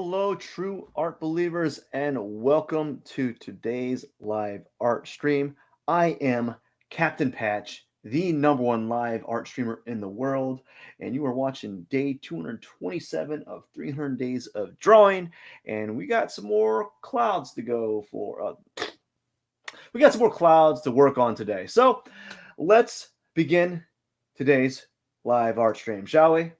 hello, true art believers, and welcome to today's live art stream. I am Captain Patch, the number one live art streamer in the world, and you are watching day 227 of 300 days of drawing. And we got some more clouds to go for. We got some more clouds to work on today. So let's begin today's live art stream, shall we?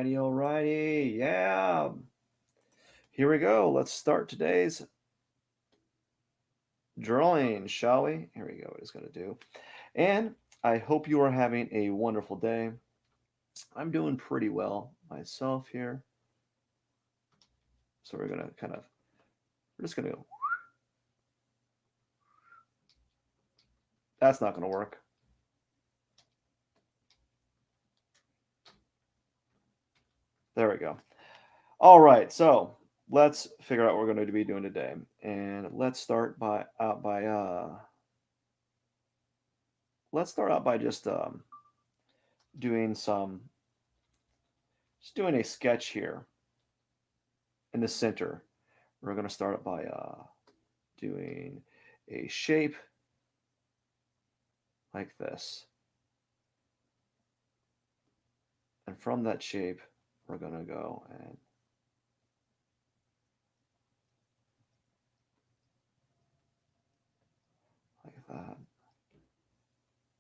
Alrighty. Yeah. Here we go. Let's start today's drawing, shall we? Here we go. What it's going to do. And I hope you are having a wonderful day. I'm doing pretty well myself here. So we're going to we're just going to go. That's not going to work. There we go. All right. So let's figure out what we're going to be doing today. And let's start by just doing some just doing a sketch here in the center. We're going to start by doing a shape like this. And from that shape, we're going to go and like that.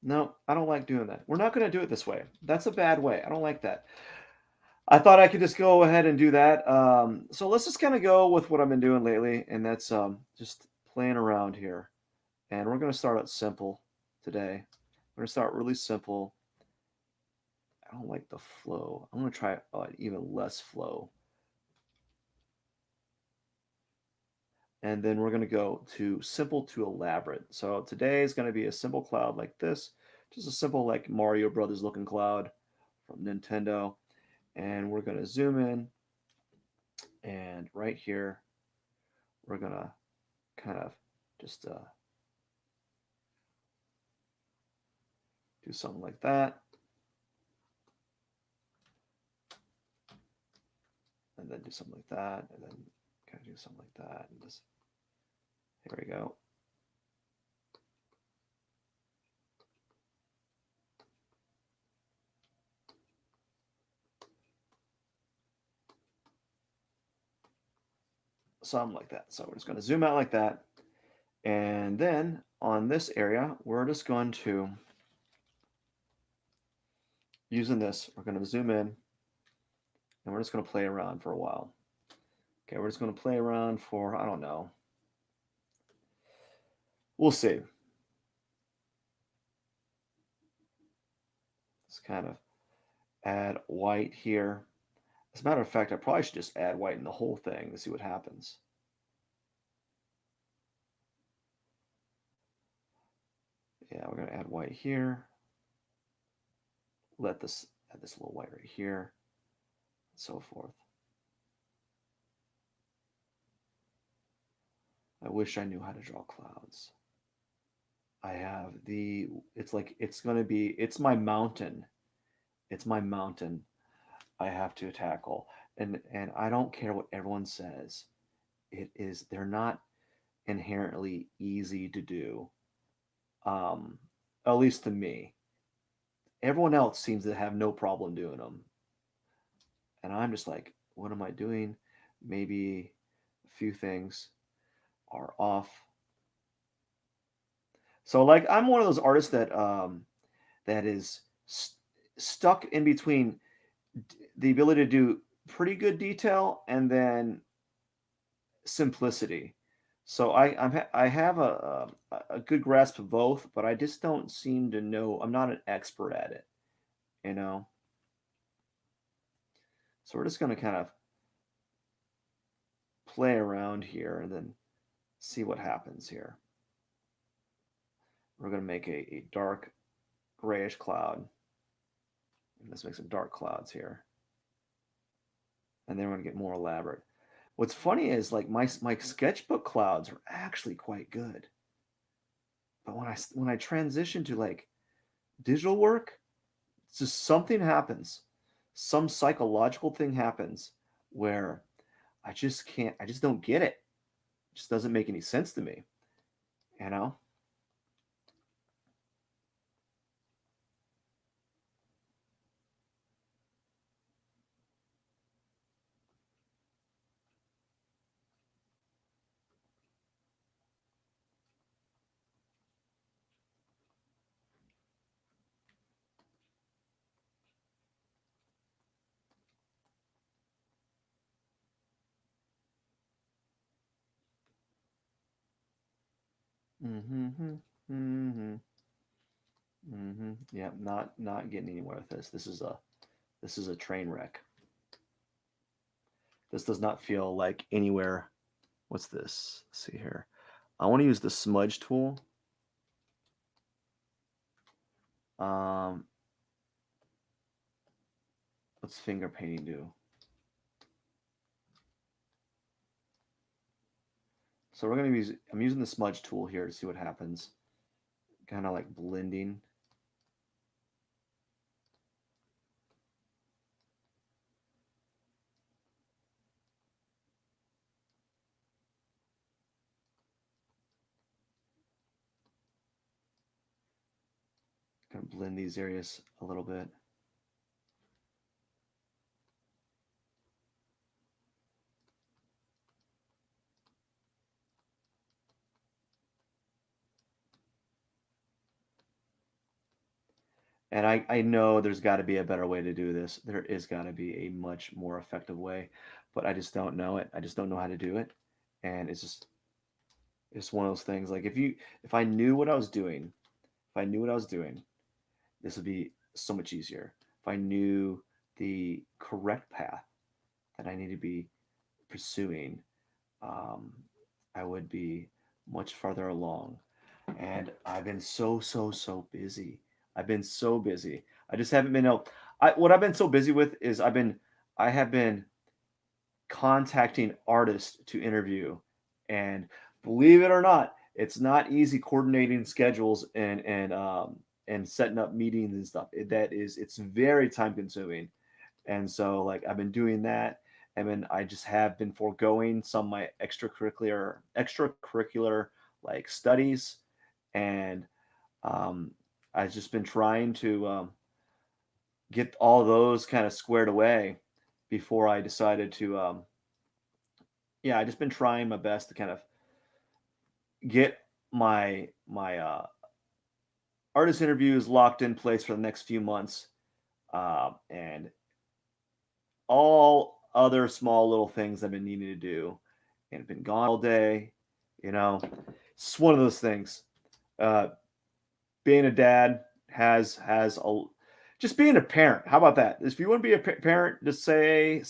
No, I don't like doing that. We're not going to do it this way. That's a bad way. I don't like that. I thought I could just go ahead and do that. So let's just kind of go with what I've been doing lately, and that's just playing around here. And we're going to start out simple today. We're going to start really simple. I don't like the flow. I'm going to try even less flow. And then we're going to go to simple to elaborate. So today is going to be a simple cloud like this, just a simple like Mario Brothers looking cloud from Nintendo. And we're going to zoom in, and right here, we're going to kind of just do something like that. And then do something like that, and then kind of do something like that, and just, here we go. Something like that. So we're just going to zoom out like that. And then on this area, we're just going to, using this, we're going to zoom in, and we're just going to play around for a while. Okay, we're just going to play around for, I don't know. We'll see. Let's kind of add white here. As a matter of fact, I probably should just add white in the whole thing to see what happens. Yeah, we're going to add white here. Add this little white right here, and so forth. I wish I knew how to draw clouds. I have it's my mountain. It's my mountain I have to tackle. And I don't care what everyone says. They're not inherently easy to do. Um, at least to me. Everyone else seems to have no problem doing them. And I'm just like, what am I doing? Maybe a few things are off. So like I'm one of those artists that is stuck in between the ability to do pretty good detail and then simplicity. So I have a good grasp of both, but I just don't seem to know. I'm not an expert at it, you know. So we're just going to kind of play around here and then see what happens here. We're going to make a dark grayish cloud. Let's make some dark clouds here. And then we're going to get more elaborate. What's funny is like my sketchbook clouds are actually quite good, but when I transition to like digital work, it's just something happens, some psychological thing happens where I just can't, I just don't get it. It just doesn't make any sense to me, you know? Mm-hmm. Mm-hmm. Mm-hmm. Yeah, not getting anywhere with this. This is a train wreck. This does not feel like anywhere. What's this? Let's see here. I want to use the smudge tool. Um, what's finger painting do? So we're gonna use. I'm using the smudge tool here to see what happens. Kind of like blending. Kind of blend these areas a little bit. And I know there's got to be a better way to do this. There is got to be a much more effective way, but I just don't know it. I just don't know how to do it. And it's one of those things like if I knew what I was doing, if I knew what I was doing, this would be so much easier. If I knew the correct path that I need to be pursuing, um, I would be much farther along. And I've been so busy. I've been so busy. I just haven't been able. What I've been so busy with is I have been contacting artists to interview, and believe it or not, it's not easy coordinating schedules and setting up meetings and stuff. It's very time consuming, and so like I've been doing that. And then I just have been foregoing some of my extracurricular like studies, and um, I've just been trying to get all those kind of squared away before I decided to. Yeah, I just been trying my best to kind of get my artist interviews locked in place for the next few months, and all other small little things I've been needing to do, and been gone all day. You know, it's one of those things. Uh, being a dad has a just being a parent. How about that? If you want to be a parent, just say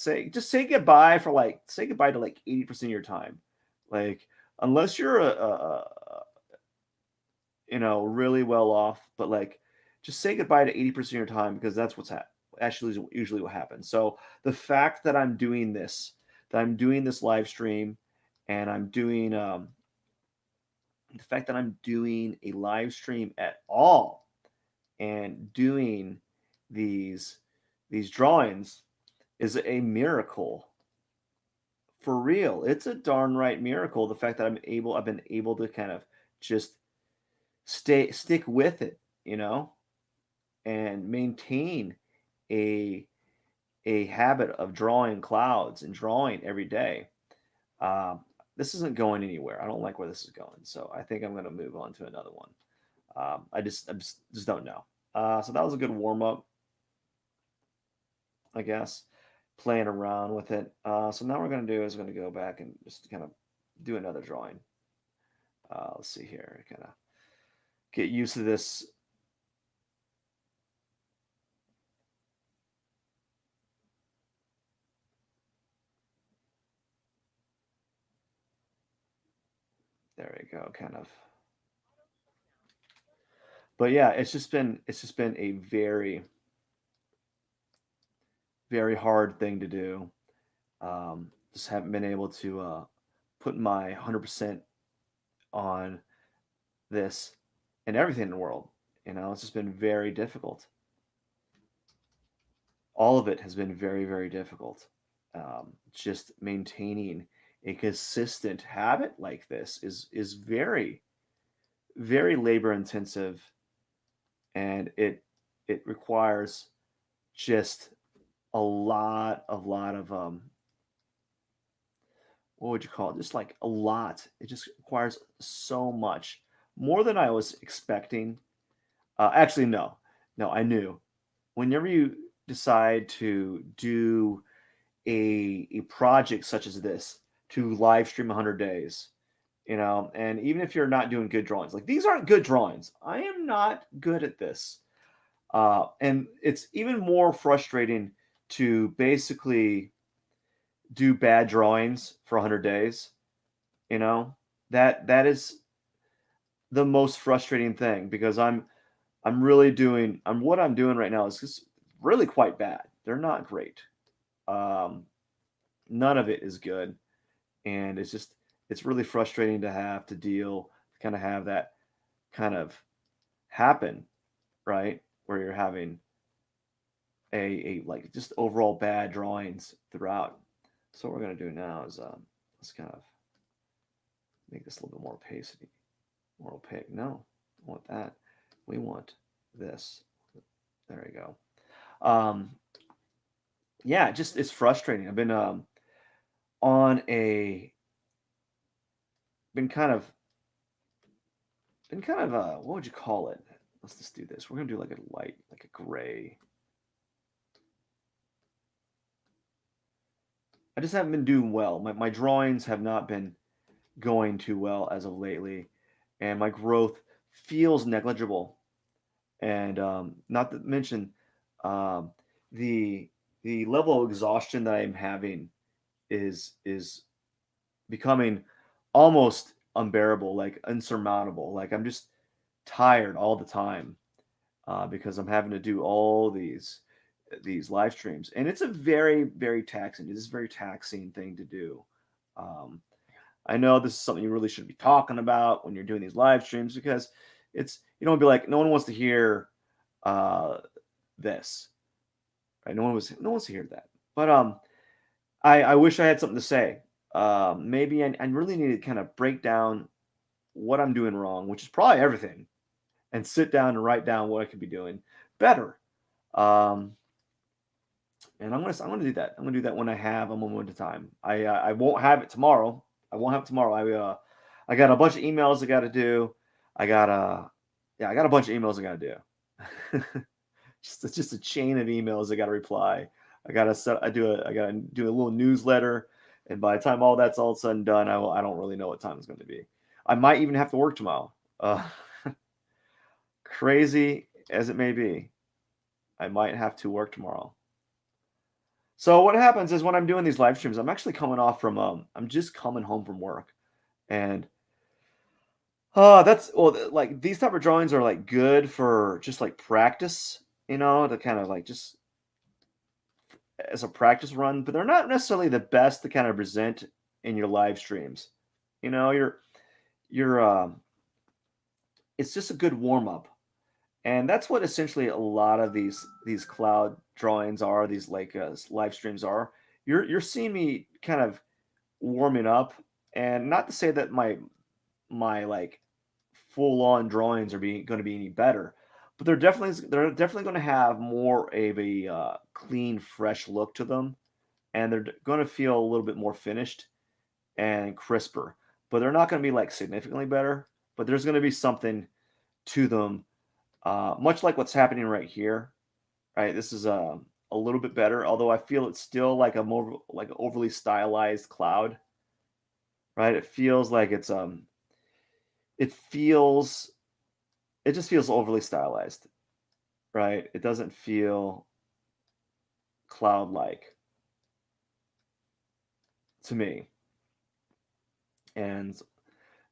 goodbye for like say goodbye to like 80% of your time. Like unless you're really well off, but like just say goodbye to 80% of your time because that's actually is usually what happens. So the fact that I'm doing this live stream and I'm doing the fact that I'm doing a live stream at all and doing these these drawings is a miracle for real. It's a darn right miracle. The fact that I've been able to kind of just stick with it, and maintain a a habit of drawing clouds and drawing every day. Um, this isn't going anywhere. I don't like where this is going, so I think I'm going to move on to another one. I just don't know. So that was a good warm up, I guess, playing around with it. So now what we're going to do is we're going to go back and just kind of do another drawing. Let's see here, kind of get used to this. There we go, kind of. But yeah, it's just been a very hard thing to do. just haven't been able to put my 100% on this and everything in the world. It's just been very difficult. All of it has been very, very difficult. Just maintaining a consistent habit like this is very, very labor intensive, and it requires just a lot of what would you call it? Just like a lot. It just requires so much more than I was expecting. Actually, no, no, I knew. Whenever you decide to do a project such as this, to live stream 100 days, and even if you're not doing good drawings, like these aren't good drawings. I am not good at this. And it's even more frustrating to basically do bad drawings for 100 days. You know, that is the most frustrating thing because I'm really doing I'm what I'm doing right now is just really quite bad. They're not great. Um, None of it is good, and it's really frustrating to have to deal kind of have that kind of happen, right? Where you're having a like just overall bad drawings throughout. So what we're gonna do now is let's kind of make this a little bit more opacity, more opaque. No, we want that. We want this. There you go. Um, yeah, just it's frustrating. I've been on a been kind of what would you call it? Let's just do this. We're gonna do like a light, like a gray. I just haven't been doing well. My drawings have not been going too well as of lately, and my growth feels negligible. And not to mention um, the the level of exhaustion that I'm having is becoming almost unbearable, like insurmountable. Like I'm just tired all the time because I'm having to do all these live streams, and it's a very very taxing. It is a very taxing thing to do. Um, I know this is something you really should be talking about when you're doing these live streams because it's you don't be like no one wants to hear uh, this, right? No one wants to hear that. But I wish I had something to say. Maybe I really need to kind of break down what I'm doing wrong, which is probably everything, and sit down and write down what I could be doing better. Um, and I'm gonna do that. I'm gonna do that when I have a moment of time. I won't have it tomorrow. I won't have it tomorrow. I got a bunch of emails I got to do. I got I got a bunch of emails I got to do. Just a chain of emails I got to reply. I gotta do a little newsletter, and by the time all that's all said and done, I don't really know what time it's going to be. I might even have to work tomorrow. Crazy as it may be, I might have to work tomorrow. So what happens is when I'm doing these live streams, I'm actually coming off from I'm just coming home from work, and that's well like these type of drawings are like good for just like practice, to kind of like just as a practice run, but they're not necessarily the best to kind of present in your live streams. You know, you're it's just a good warm up, and that's what essentially a lot of these cloud drawings are. These like live streams are. You're seeing me kind of warming up, and not to say that my like full on drawings are being going to be any better, but they're definitely going to have more of a clean, fresh look to them, and they're going to feel a little bit more finished and crisper. But they're not going to be like significantly better. But there's going to be something to them, much like what's happening right here. Right, this is a little bit better, although I feel it's still like a more like overly stylized cloud. Right, it feels like it feels it just feels overly stylized. Right, it doesn't feel cloud like to me, and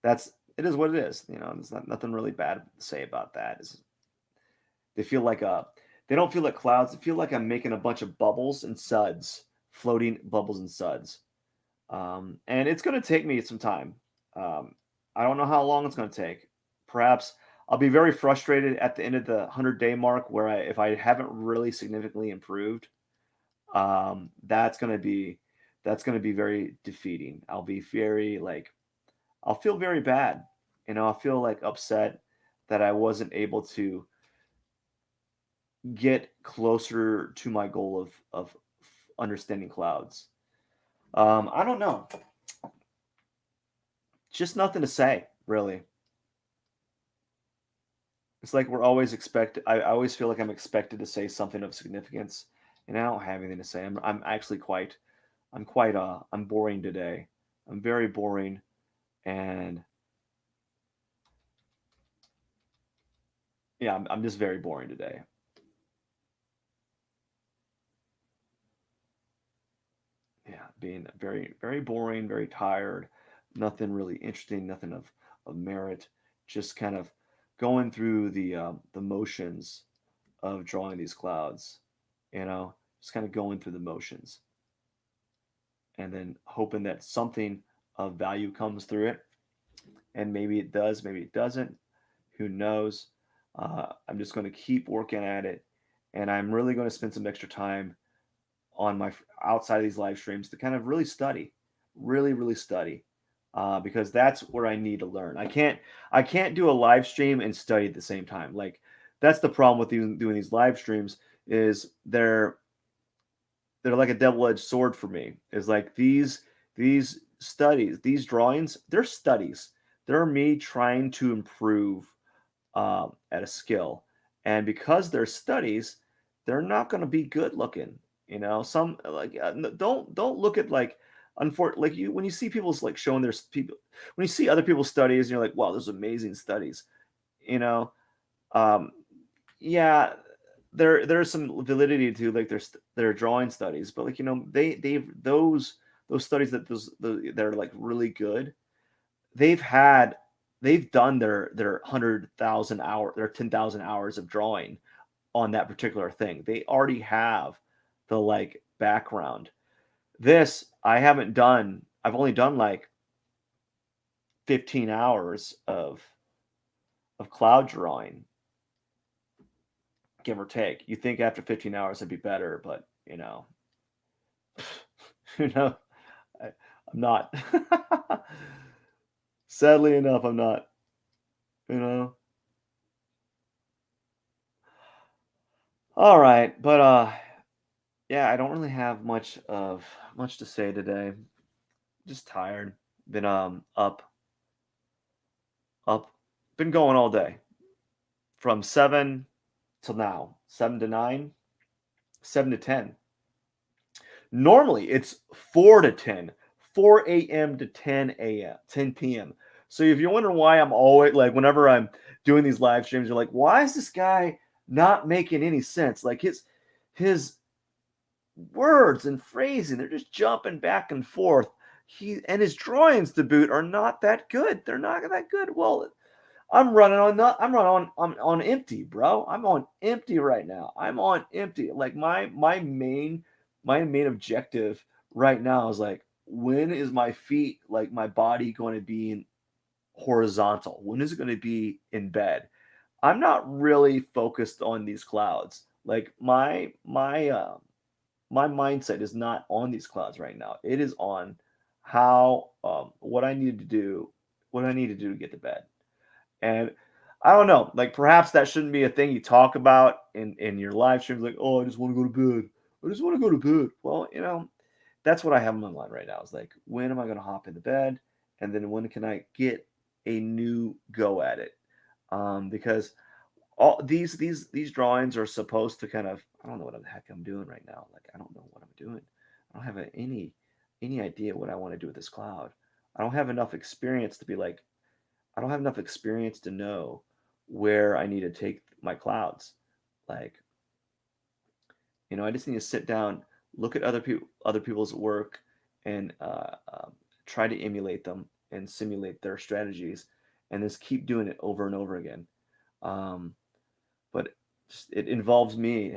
that's it is what it is. There's not nothing really bad to say about that. They feel like they don't feel like clouds. They feel like I'm making a bunch of bubbles and suds, floating bubbles and suds. And it's going to take me some time. Um, I don't know how long it's going to take. Perhaps I'll be very frustrated at the end of the 100-day mark, where if I haven't really significantly improved, that's going to be very defeating. I'll be very like I'll feel very bad. I'll feel like upset that I wasn't able to get closer to my goal of understanding clouds. I don't know. Just nothing to say, really. It's like we're always expected. I always feel like I'm expected to say something of significance, and I don't have anything to say. I'm actually I'm boring today. I'm very boring, and yeah, I'm just very boring today. Yeah, being very very boring, very tired. Nothing really interesting. Nothing of merit. Just kind of going through the motions of drawing these clouds. Just kind of going through the motions, and then hoping that something of value comes through it. And maybe it does, maybe it doesn't. Who knows? I'm just going to keep working at it, and I'm really going to spend some extra time on my outside of these live streams to kind of really study, really really study, because that's where I need to learn. I can't do a live stream and study at the same time. Like that's the problem with doing these live streams is they're like a double-edged sword for me. Is like these studies, these drawings, they're studies. They're me trying to improve at a skill, and because they're studies, they're not going to be good looking. Some like don't look at like like you when you see people's like showing their people when you see other people's studies and you're like, wow, those amazing studies. You know, um, yeah, there's some validity to like their drawing studies, but like they've those studies they're like really good. They've had they've done their 100,000 hour their 10,000 hours of drawing on that particular thing. They already have the like background. This I haven't done. I've only done like 15 hours of cloud drawing, give or take. You think after 15 hours it'd be better, but you know, I, I'm not. Sadly enough, I'm not. You know. All right, but yeah, I don't really have much to say today. Just tired. Been up, been going all day from 7 till now. 7 to 9, 7 to 10. Normally it's 4 to 10, 4 a.m. to 10 a.m., 10 p.m. So if you're wondering why I'm always like, whenever I'm doing these live streams, you're like, why is this guy not making any sense? Like his words and phrasing, they're just jumping back and forth. His drawings to boot are not that good. They're not that good. Well, I'm running on empty, bro. I'm on empty right now. I'm on empty. Like my main objective right now is like, when is my feet, like my body, going to be in horizontal? When is it going to be in bed? I'm not really focused on these clouds. Like my mindset is not on these clouds right now. It is on how what I need to do to get to bed. And I don't know, like perhaps that shouldn't be a thing you talk about in your live streams. Like, oh, I just want to go to bed. I just want to go to bed. Well, that's what I have in my mind right now. Is like, when am I going to hop into bed, and then when can I get a new go at it? Because all these drawings are supposed to kind of, I don't know what the heck I'm doing right now. Like I don't know what I'm doing. I don't have any idea what I want to do with this cloud. I don't have enough experience to be like, I don't have enough experience to know where I need to take my clouds. Like, I just need to sit down, look at other people's work, and try to emulate them and simulate their strategies, and just keep doing it over and over again. Um, but it involves me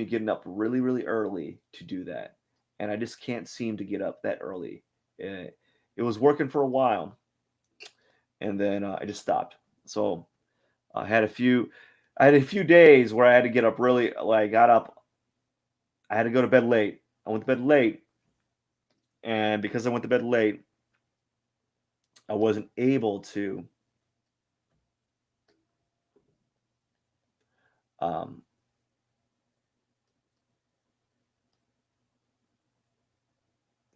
getting up really really early to do that, and I just can't seem to get up that early It, it was working for a while, and then I just stopped. So I had a few, I had a few days where I had to get up really. Like got up, I had to go to bed late. I went to bed late, and because I went to bed late, I wasn't able to um,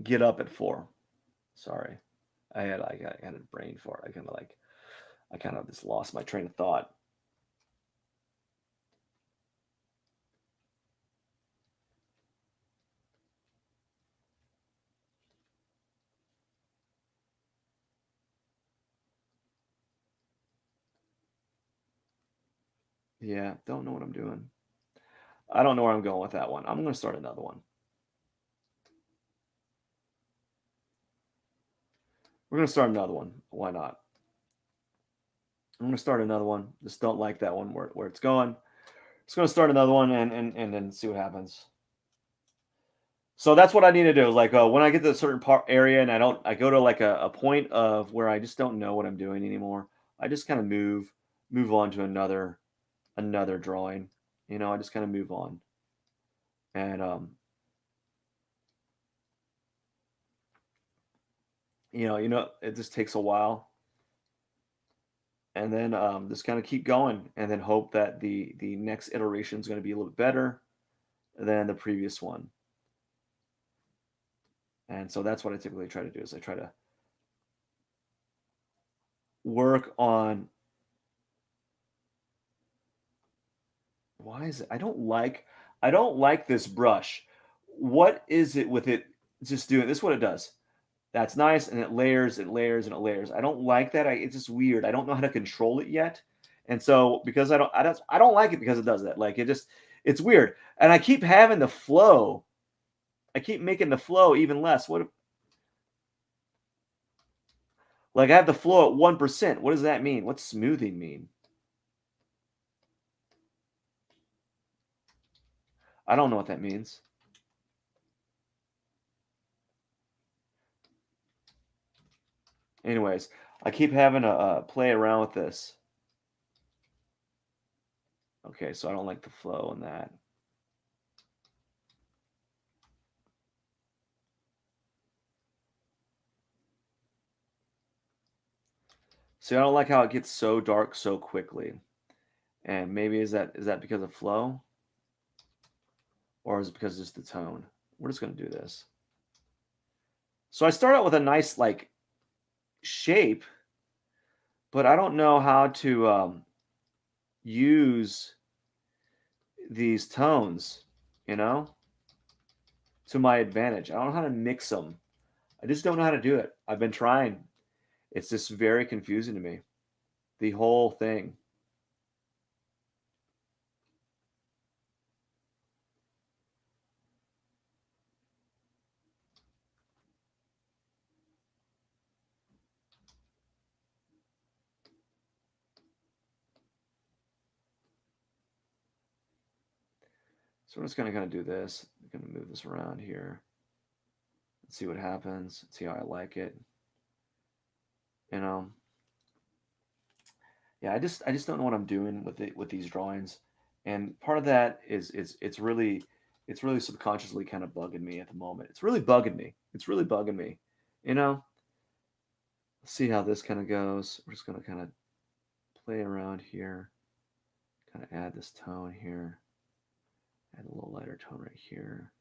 get up at 4. Sorry, I had a brain fart. I kind of just lost my train of thought. Yeah, don't know what I'm doing. I don't know where I'm going with that one. I'm going to start another one. We're going to start another one. Why not? I'm going to start another one. Just don't like that one where it's going. Just going to start another one and then see what happens. So that's what I need to do. Is like when I get to a certain part area and I go to like a point of where I just don't know what I'm doing anymore. I just kind of move on to another drawing. I just kind of move on, and it just takes a while, and then just kind of keep going, and then hope that the next iteration is going to be a little bit better than the previous one. And so that's what I typically try to do is I try to work on why is it I don't like this brush. What is it with it just doing this is what it does. That's nice and it layers, it layers, and it layers. I don't like that. It's just weird. I don't know how to control it yet. And so because I don't like it because it does that. Like it's weird. And I keep having the flow. I keep making the flow even less. What like I have the flow at 1%. What does that mean? What's smoothing mean? I don't know what that means. Anyways, I keep having to play around with this. Okay, so I don't like the flow in that. See, I don't like how it gets so dark so quickly. And maybe is that because of flow? Or is it because it's the tone? We're just going to do this. So I start out with a nice like shape, but I don't know how to use these tones, you know, to my advantage. I don't know how to mix them. I just don't know how to do it. I've been trying. It's just very confusing to me. The whole thing. So we're just going to kind of do this. I'm going to move this around here. Let's see what happens. See how I like it. You know, yeah, I just don't know what I'm doing with these drawings, and part of that is it's really subconsciously kind of bugging me at the moment. It's really bugging me. It's really bugging me. You know, Let's see how this kind of goes. We're just gonna kind of play around here, kind of add this tone here, add a little lighter tone right here.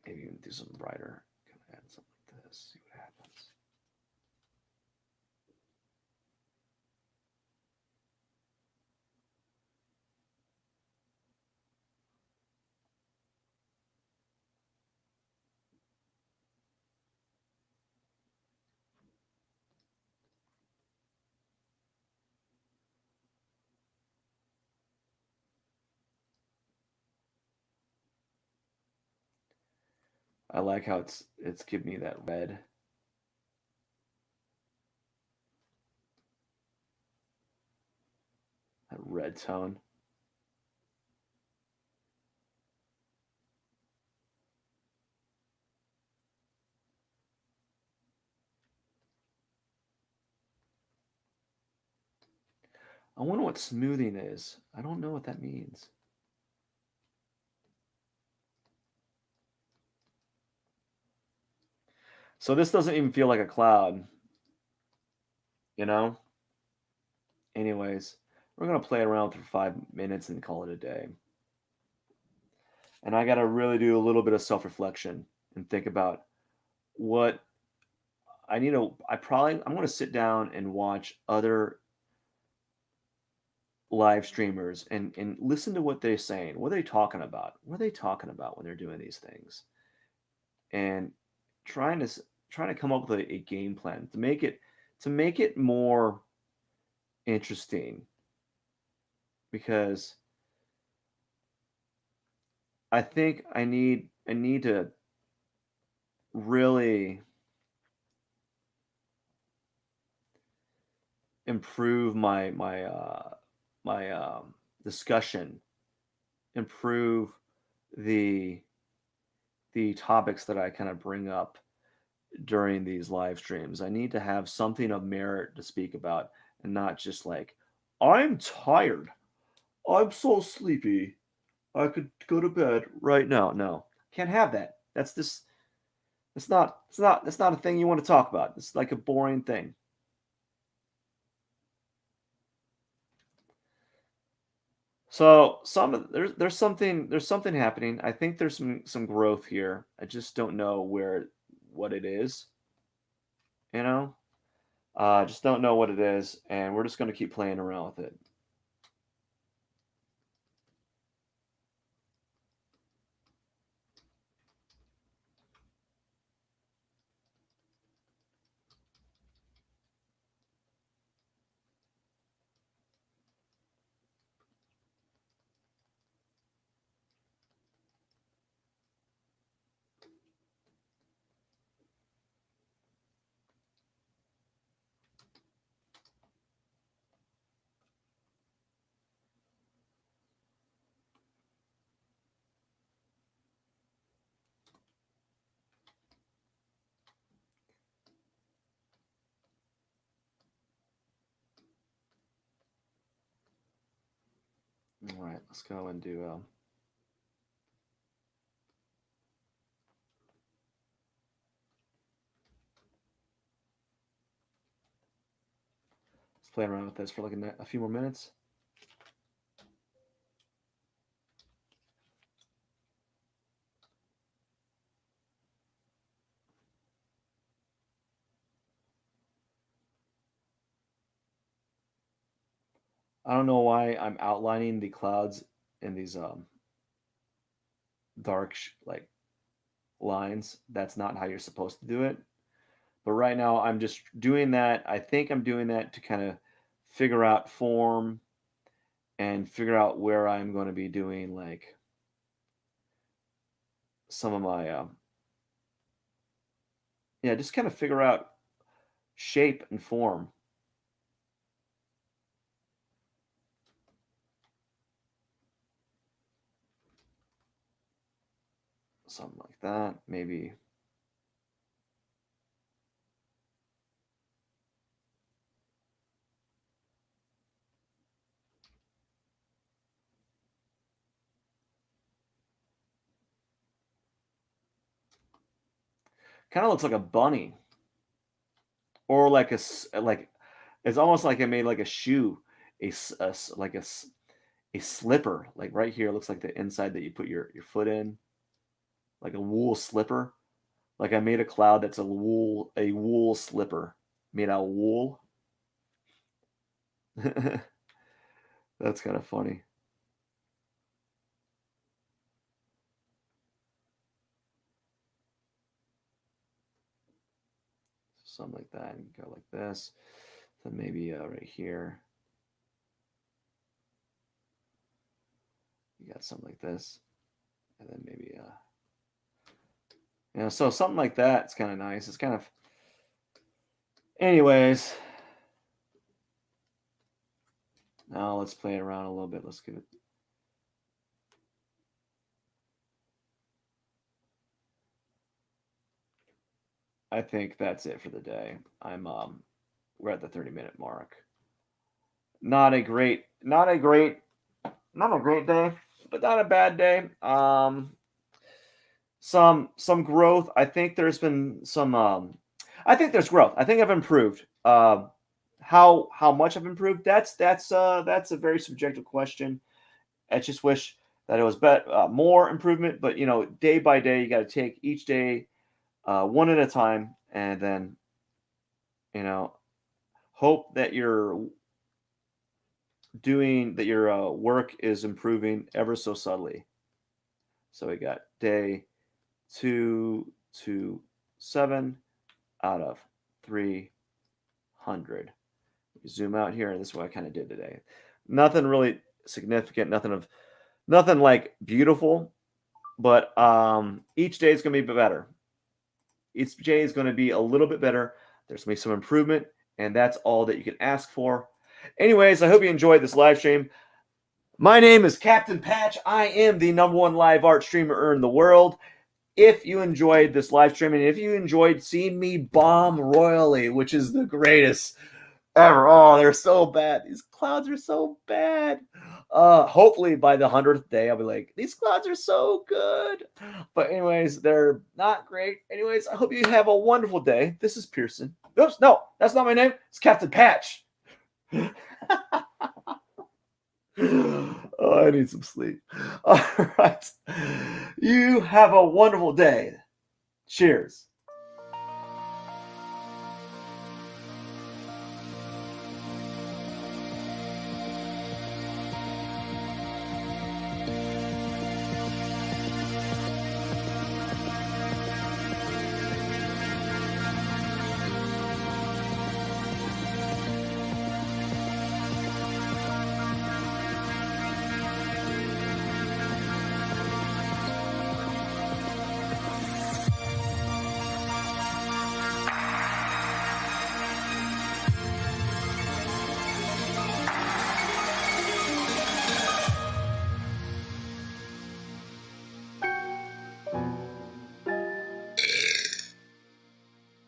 Maybe even do something brighter. Kind of add something like this. See what happens. I like how it's giving me that red tone. I wonder what smoothing is. I don't know what that means. So this doesn't even feel like a cloud, you know? Anyways, we're going to play around for 5 minutes and call it a day. And I got to really do a little bit of self reflection and think about what I need to. I'm going to sit down and watch other live streamers and listen to what they're saying. What are they talking about? What are they talking about when they're doing these things? And trying to trying to come up with a game plan to make it more interesting because I think I need to really improve my discussion, improve the the topics that I kind of bring up during these live streams. I need to have something of merit to speak about and not just like, I'm tired. I'm so sleepy. I could go to bed right now. No, can't have that. That's this. It's not a thing you want to talk about. It's like a boring thing. So there's something happening. I think there's some growth here. I just don't know where what it is. You know, just don't know what it is, and we're just going to keep playing around with it. All right, let's go and do. Let's play around with this for like a few more minutes. I don't know why I'm outlining the clouds in these dark like lines. That's not how you're supposed to do it. But right now, I'm just doing that. I think I'm doing that to kind of figure out form and figure out where I'm going to be doing like some of my yeah, just kind of figure out shape and form, something like that. Maybe kind of looks like a bunny or like like it's almost like I made like a shoe, like a slipper. Like right here looks like the inside that you put your foot in, like a wool slipper. Like I made a cloud that's a wool slipper made out of wool. That's kind of funny. Something like that. And go like this. Then maybe right here, you got something like this. And then maybe, so something like that. It's kind of nice. It's kind of, anyways, now let's play it around a little bit. Let's give it, I think that's it for the day. We're at the 30-minute mark. not a great day, but not a bad day. Some growth. I think there's been some. I think there's growth. I think I've improved. How much I've improved? That's a very subjective question. I just wish that it was more improvement. But day by day, you got to take each day one at a time, and then you know hope that your work is improving ever so subtly. So we got day 227 out of 300. Zoom out here, and this is what I kind of did today. Nothing really significant, nothing like beautiful, but each day is going to be better. Each day is going to be a little bit better. There's going to be some improvement, and that's all that you can ask for. Anyways, I hope you enjoyed this live stream. My name is Captain Patch. I am the number one live art streamer in the world. If you enjoyed this live stream and if you enjoyed seeing me bomb royally, which is the greatest ever. Oh, they're so bad. These clouds are so bad. Hopefully by the 100th day, I'll be like, these clouds are so good. But anyways, they're not great. Anyways, I hope you have a wonderful day. This is Pierson. Oops, no, that's not my name. It's Captain Patch. Oh, I need some sleep. All right. You have a wonderful day. Cheers.